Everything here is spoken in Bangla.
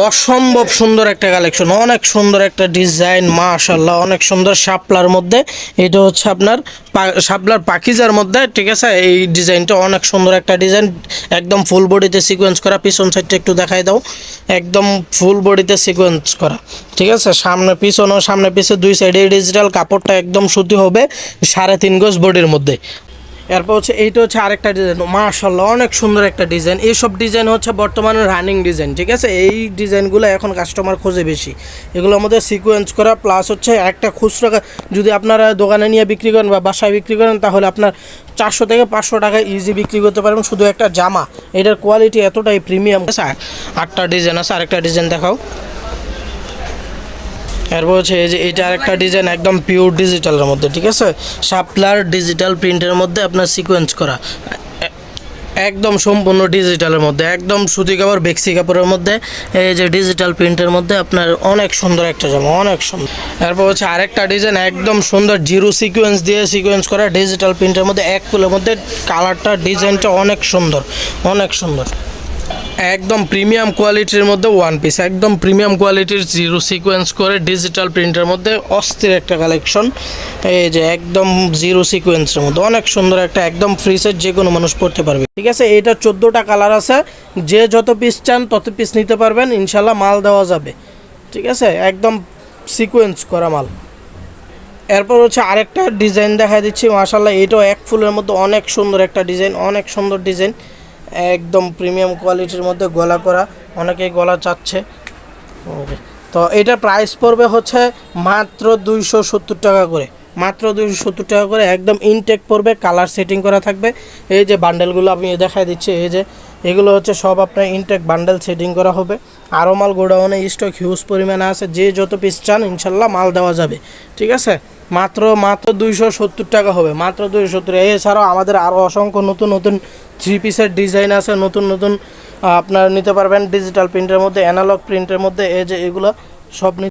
অসম্ভব সুন্দর একটা কালেকশন, অনেক সুন্দর একটা ডিজাইন, মাশাআল্লাহ অনেক সুন্দর। শাপলার মধ্যে এটা হচ্ছে আপনার শাপলার পাকিজার মধ্যে, ঠিক আছে। এই ডিজাইনটা অনেক সুন্দর একটা ডিজাইন, একদম ফুল বডিতে সিকোয়েন্স করা। পিছন সাইডটা একটু দেখাই দাও, একদম ফুল বডিতে সিকোয়েন্স করা, ঠিক আছে। সামনে পিছনও, সামনে পিছে দুই সাইডে ডিজিটাল। কাপড়টা একদম সুতি হবে, 3.5 গজ বডির মধ্যে। এরপর হচ্ছে এইটা হচ্ছে আরেকটা ডিজাইন, মাশাআল্লাহ অনেক সুন্দর একটা ডিজাইন। এইসব ডিজাইন হচ্ছে বর্তমানে রানিং ডিজাইন, ঠিক আছে। এই ডিজাইনগুলো এখন কাস্টমার খোঁজে বেশি। এগুলোর মধ্যে সিকোয়েন্স করা, প্লাস হচ্ছে একটা খুচরা যদি আপনারা দোকানে নিয়ে বিক্রি করেন বা বাসায় বিক্রি করেন, তাহলে আপনার 400 থেকে 500 টাকা ইজি বিক্রি করতে পারবেন শুধু একটা জামা। এটার কোয়ালিটি এতটাই প্রিমিয়াম। 8টা ডিজাইন আছে, আরেকটা ডিজাইন দেখাও। এরপর হচ্ছে এই যে এটা আরেকটা ডিজাইন, একদম পিওর ডিজিটালের মধ্যে, ঠিক আছে। শাপলার ডিজিটাল প্রিন্টের মধ্যে আপনার সিকোয়েন্স করা, একদম সম্পূর্ণ ডিজিটালের মধ্যে, একদম সুতি কাপড় বেক্সি কাপড়ের মধ্যে, এই যে ডিজিটাল প্রিন্টের মধ্যে আপনার অনেক সুন্দর একটা জামা, অনেক সুন্দর। এরপর হচ্ছে আরেকটা ডিজাইন, একদম সুন্দর জিরো সিকোয়েন্স দিয়ে সিকোয়েন্স করা ডিজিটাল প্রিন্টের মধ্যে, এক ফুলের মধ্যে। কালারটা ডিজাইনটা অনেক সুন্দর, অনেক সুন্দর। একদম প্রিমিয়াম কোয়ালিটির মধ্যে ওয়ান পিস, একদম প্রিমিয়াম কোয়ালিটির জিরো সিকোয়েন্স করে ডিজিটাল প্রিন্টের মধ্যে অস্থির একটা কালেকশন। এই যে একদম জিরো সিকোয়েন্সের মধ্যে অনেক সুন্দর একটা, একদম ফ্রি সাইজ, যে কোনো মানুষ পড়তে পারবে, ঠিক আছে। এটা 14টা কালার আছে, যে যত পিস চান তত পিস নিতে পারবেন, ইনশাল্লাহ মাল দেওয়া যাবে, ঠিক আছে। একদম সিকোয়েন্স করা মাল। এরপর হচ্ছে আরেকটা ডিজাইন দেখা দিচ্ছি, মাশাআল্লাহ এটাও এক ফুলের মধ্যে অনেক সুন্দর একটা ডিজাইন, অনেক সুন্দর ডিজাইন, একদম প্রিমিয়াম কোয়ালিটির মধ্যে গলা করা। অনেকেই গলা চাচ্ছে, তো এটা প্রাইস পড়বে হচ্ছে মাত্র 270 টাকা করে, মাত্র 270 টাকা করে। একদম ইনটেক পড়বে, কালার সেটিং করা থাকবে। এই যে বান্ডেলগুলো আমি দেখাই দিচ্ছি, এই যে এগুলো হচ্ছে সব আপনার ইনটেক বান্ডেল সেটিং করা হবে। আরও মাল গোডাউনে স্টক হিউজ পরিমাণে আছে, যে যত পিস চান ইনশাল্লাহ মাল দেওয়া যাবে, ঠিক আছে। মাত্র 270 টাকা হবে, মাত্র 270। এছাড়াও আমাদের আরও অসংখ্য নতুন নতুন 3 পিসের ডিজাইন আছে, নতুন নতুন আপনার নিতে পারবেন ডিজিটাল প্রিন্টের মধ্যে, অ্যানালগ প্রিন্টের মধ্যে। এই যে এগুলো সব